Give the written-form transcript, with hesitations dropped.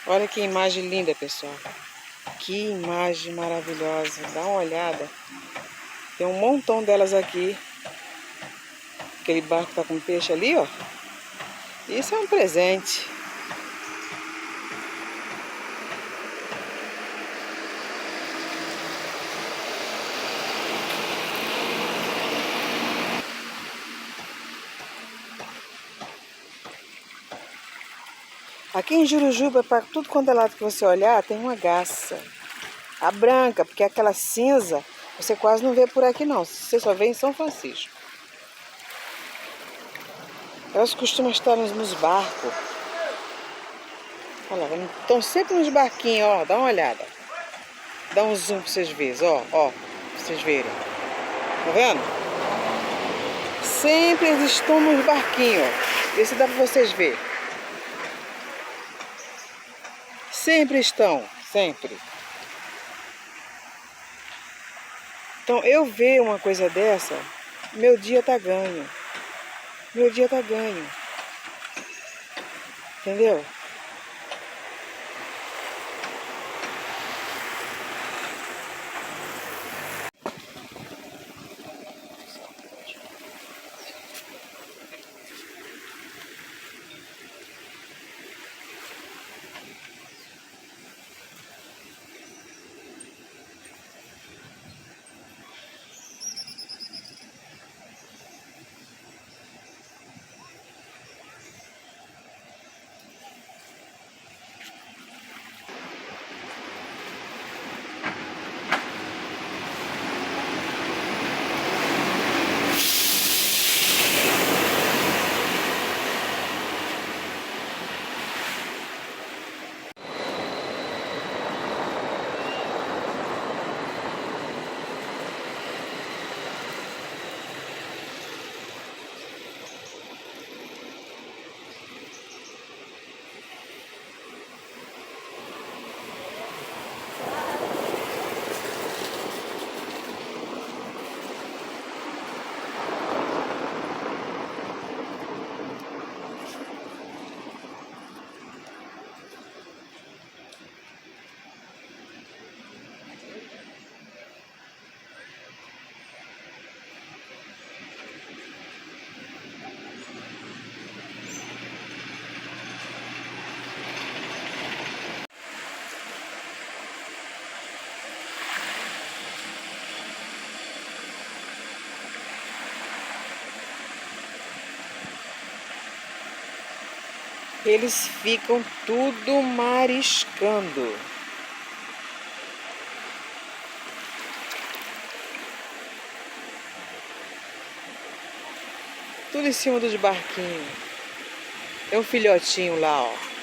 Olha que imagem linda, pessoal. Que imagem maravilhosa. Dá uma olhada. Tem um montão delas aqui. Aquele barco tá com peixe ali, ó. Isso é um presente. Aqui em Jurujuba, para tudo quanto é lado que você olhar, tem uma garça. A branca, porque aquela cinza, você quase não vê por aqui não. Você só vê em São Francisco. Elas costumam estar nos barcos. Olha lá, estão sempre nos barquinhos, ó. Dá uma olhada. Dá um zoom para vocês verem, ó. Ó, pra vocês verem. Tá vendo? Sempre eles estão nos barquinhos, ó. Vê se dá para vocês verem. Sempre estão, sempre. Então, eu ver uma coisa dessa, meu dia tá ganho. Meu dia tá ganho. Entendeu? Eles ficam tudo mariscando. Tudo em cima dos barquinhos. Tem um filhotinho lá, ó.